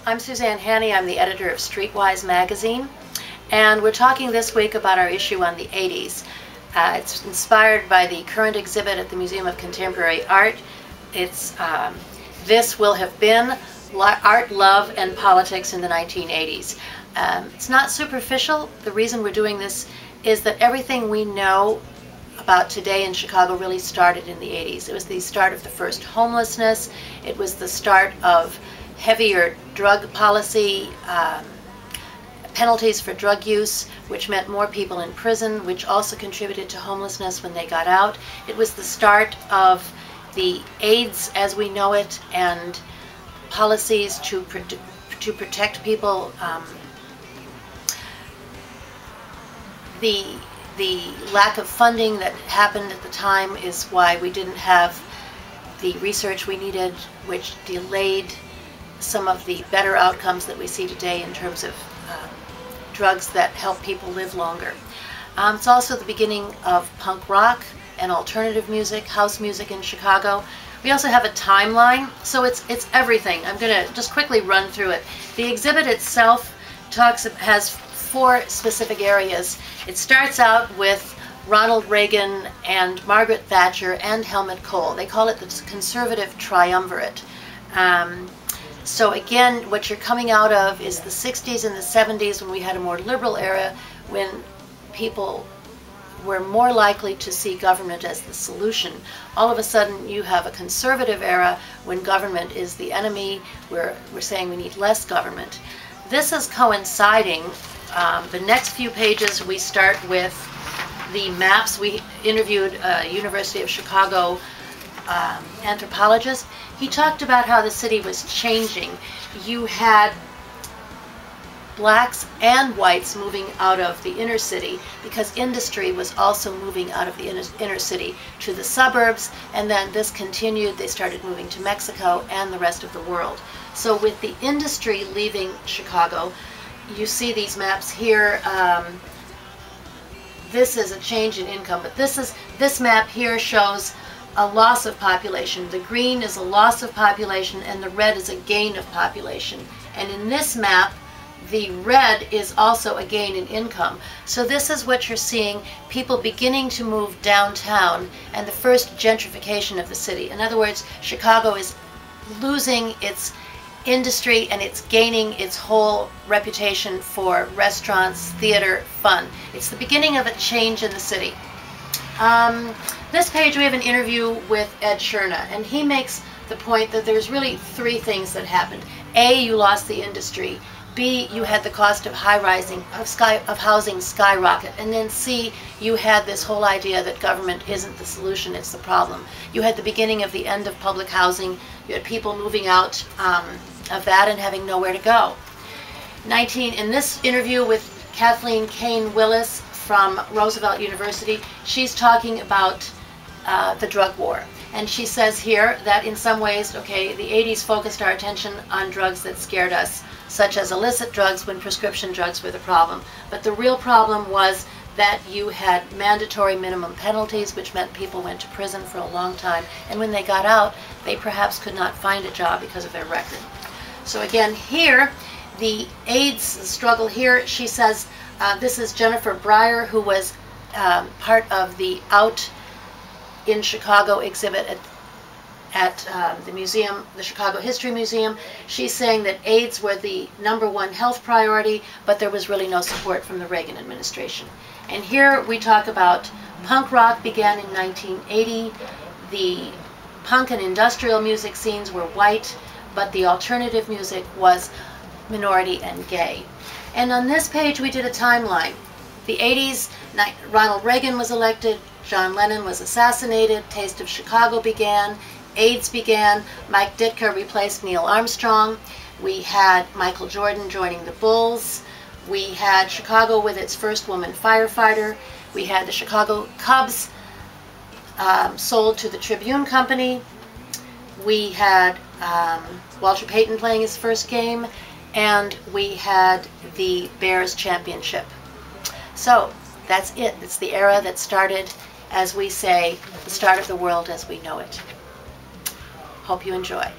I'm Suzanne Haney. I'm the editor of StreetWise Magazine, and we're talking this week about our issue on the 80s. It's inspired by the current exhibit at the Museum of Contemporary Art. It's This Will Have Been Art, Love, and Politics in the 1980s. It's not superficial. The reason we're doing this is that everything we know about today in Chicago really started in the 80s. It was the start of the first homelessness. It was the start of heavier drug policy, penalties for drug use, which meant more people in prison, which also contributed to homelessness when they got out. It was the start of the AIDS as we know it and policies to protect people. The lack of funding that happened at the time is why we didn't have the research we needed, which delayed some of the better outcomes that we see today in terms of drugs that help people live longer. It's also the beginning of punk rock and alternative music, house music in Chicago. We also have a timeline, so it's everything. I'm going to just quickly run through it. The exhibit itself has 4 specific areas. It starts out with Ronald Reagan and Margaret Thatcher and Helmut Kohl. They call it the conservative triumvirate. So again, what you're coming out of is the 60s and the 70s, when we had a more liberal era, when people were more likely to see government as the solution. All of a sudden you have a conservative era when government is the enemy. We're saying we need less government. This is coinciding. The next few pages we start with the maps. We interviewed a University of Chicago anthropologist. He talked about how the city was changing. You had blacks and whites moving out of the inner city because industry was also moving out of the inner city to the suburbs, and then this continued. They started moving to Mexico and the rest of the world. So with the industry leaving Chicago, you see these maps here. This is a change in income, but this map here shows a loss of population. The green is a loss of population and the red is a gain of population. And in this map, the red is also a gain in income. So this is what you're seeing, people beginning to move downtown and the first gentrification of the city. In other words, Chicago is losing its industry and it's gaining its whole reputation for restaurants, theater, fun. It's the beginning of a change in the city. This page we have an interview with Ed Scherna, and he makes the point that there's really 3 things that happened. A, you lost the industry. B, you had the cost of housing skyrocket. And then C, you had this whole idea that government isn't the solution, it's the problem. You had the beginning of the end of public housing. You had people moving out of that and having nowhere to go. In this interview with Kathleen Kane Willis from Roosevelt University, she's talking about the drug war. And she says here that in some ways, okay, the 80s focused our attention on drugs that scared us, such as illicit drugs when prescription drugs were the problem. But the real problem was that you had mandatory minimum penalties, which meant people went to prison for a long time. And when they got out, they perhaps could not find a job because of their record. So again, here, the AIDS struggle here, she says, this is Jennifer Breyer, who was part of the Out in Chicago exhibit at the museum, the Chicago History Museum. She's saying that AIDS were the #1 health priority, but there was really no support from the Reagan administration. And here we talk about punk rock began in 1980. The punk and industrial music scenes were white, but the alternative music was minority and gay. And on this page we did a timeline. The 80s, Ronald Reagan was elected, John Lennon was assassinated, Taste of Chicago began, AIDS began, Mike Ditka replaced Neil Armstrong, we had Michael Jordan joining the Bulls, we had Chicago with its first woman firefighter, we had the Chicago Cubs sold to the Tribune Company, we had Walter Payton playing his first game, and we had the Bears championship. So that's it. It's the era that started, as we say, the start of the world as we know it. Hope you enjoy.